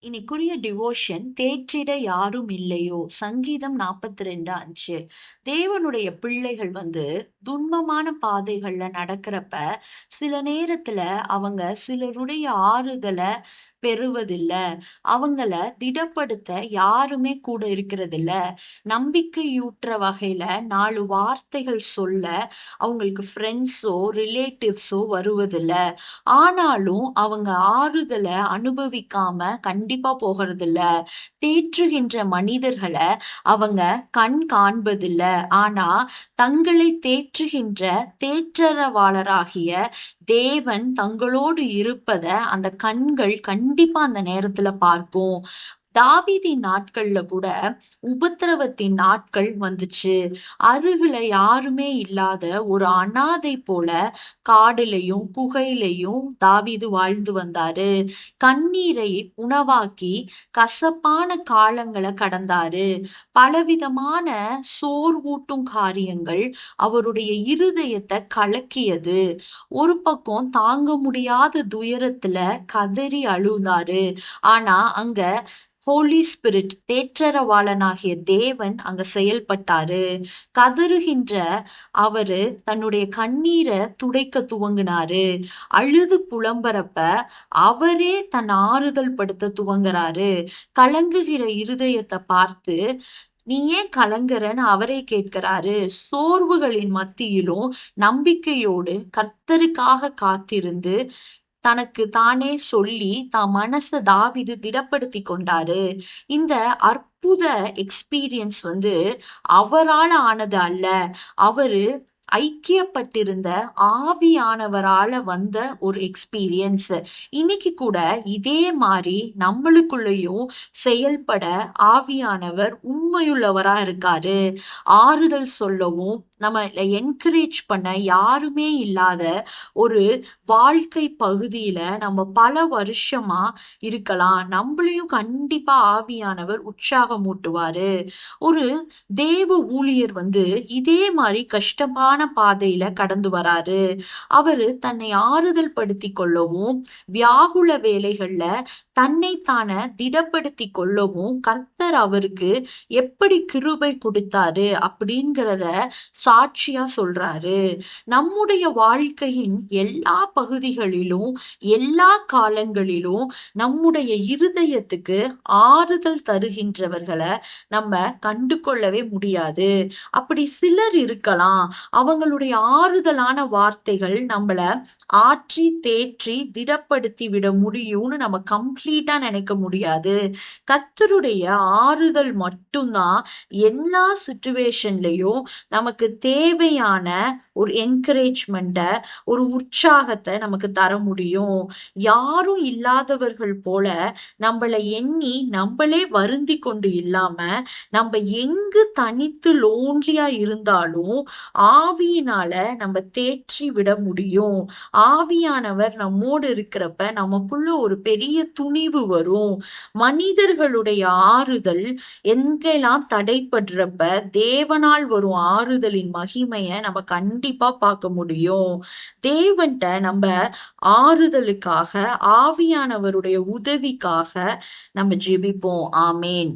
இன்னைக்குரிய devotion தேற்றிட யாரும் இல்லையோ. சங்கீதம் 42:5. தேவனுடைய பிள்ளைகள் துன்பமான பாதைகள்ல நடக்கிறப்ப சில நேரத்துல அவங்க சிலருடைய ஆறுதலை பெறுவதில்ல. அவங்கள திடப்படுத்த யாருமே கூட இருக்கிறதில்ல. நம்பிக்கையூட்டுற வகையில 4 வார்த்தைகள் சொல்ல அவங்களுக்கு ஃப்ரெண்ட்ஸோ ரிலேட்டிவ்ஸோ வருவதில்ல. ஆனாலும் அவங்க ஆறுதலை அனுபவிக்காம கண்டிப்பா போகிறதில்ல. தேற்றுகின்ற மனிதர்களை அவங்க கண் காண்பதில்ல. ஆனா தங்களை தேற்றுகின்ற தேற்றரவாளராகிய தேவன் தங்களோடு இருப்பத அந்த கண்கள் கண்டிப்பா அந்த நேரத்துல பார்க்கும். தாவீதின் நாட்கள்ல கூட உபத்திரவத்தின் நாட்கள் வந்துச்சு. அருகில யாருமே இல்லாத ஒரு அனாதை போல காடுலையும் குகையிலையும் தாவீது வாழ்ந்து வந்தாரு. கண்ணீரை உணவாக்கி கசப்பான காலங்களை கடந்தாரு. பலவிதமான சோர்வூட்டும் காரியங்கள் அவருடைய இருதயத்தை கலக்கியது. ஒரு பக்கம் தாங்க முடியாத துயரத்துல கதறி அழுதாரு. ஆனா அங்க ஹோலி ஸ்பிரிட் தேற்றரவாளனாகிய தேவன் அங்க செயல்பட்டாரு. கதறுகின்ற அவரு தன்னுடைய கண்ணீரை துடைக்க துவங்கினாரு. அழுது புலம்புறப்ப அவரே தன் ஆறுதல் படுத்த துவங்குறாரு. கலங்குகிற இருதயத்தை பார்த்து நீ ஏன் கலங்குறன்னு அவரே கேட்கிறாரு. சோர்வுகளின் மத்தியிலும் நம்பிக்கையோடு கர்த்தருக்காக காத்திருந்து தனக்கு தானே சொல்லி தான் மனச தாவீது திடப்படுத்தி கொண்டாரு. இந்த அற்புத எக்ஸ்பீரியன்ஸ் அவரால ஆனது அல்ல. அவரு ஐக்கியப்பட்டிருந்த ஆவியானவரால வந்த ஒரு எக்ஸ்பீரியன்ஸ். இன்னைக்கு கூட இதே மாதிரி நம்மளுக்குள்ளயும் செயல்பட ஆவியானவர் உண்மையுள்ளவரா இருக்காரு. ஆறுதல் சொல்லவும் நம்ம என்கரேஜ் பண்ண யாருமே இல்லாத ஒரு வாழ்க்கை பகுதியில நம்ம பல வருஷமா இருக்கலாம். நம்மளையும் கண்டிப்பா ஆவியானவர் உற்சாகமூட்டுவாரு. ஒரு தேவ ஊழியர் இதே மாதிரி கஷ்டமான பாதையில கடந்து வராரு. அவரு தன்னை ஆறுதல் படுத்தி கொள்ளவும் வியாகுல வேலைகள்ல தன்னைத்தான திடப்படுத்தி கொள்ளவும் கர்த்தர் அவருக்கு எப்படி கிருபை கொடுத்தாரு அப்படிங்கிறத சாட்சியா சொல்றாரு. நம்முடைய வாழ்க்கையின் எல்லா பகுதிகளிலும் எல்லா காலங்களிலும் நம்முடைய இருதயத்துக்கு ஆறுதல் தருகின்றவர்களை நம்ம கண்டு கொள்ளவே முடியாது. அப்படி சிலர் இருக்கலாம். அவங்களுடைய ஆறுதலான வார்த்தைகள் நம்மள ஆற்றி தேற்றி திடப்படுத்தி விட முடியும்னு நம்ம கம்ப்ளீட்டா நினைக்க முடியாது. கர்த்தருடைய ஆறுதல் மட்டும்தான் எல்லா சிச்சுவேஷன்லயும் நமக்கு தேவையான ஒரு என்கரேஜ்மெண்ட ஒரு உற்சாகத்தை நமக்கு தர முடியும். யாரும் இல்லாதவர்கள் போல நம்மளை எண்ணி நம்மளே வருந்தி கொண்டு இல்லாம நம்ம எங்கு தனித்து லோன்லியா இருந்தாலும் ஆவியினால நம்ம தேற்றி விட முடியும். ஆவியானவர் நம்மோடு இருக்கிறப்ப நமக்குள்ள ஒரு பெரிய துணிவு வரும். மனிதர்களுடைய ஆறுதல் எங்கெல்லாம் தடைப்படுறப்ப தேவனால் வரும் ஆறுதலின் மகிமைய நம்ம கண்டிப்பா பார்க்க முடியும். தேவன்ட்ட நம்ம ஆறுதலுக்காக ஆவியானவருடைய உதவிக்காக நம்ம ஜெபிப்போம். ஆமேன்.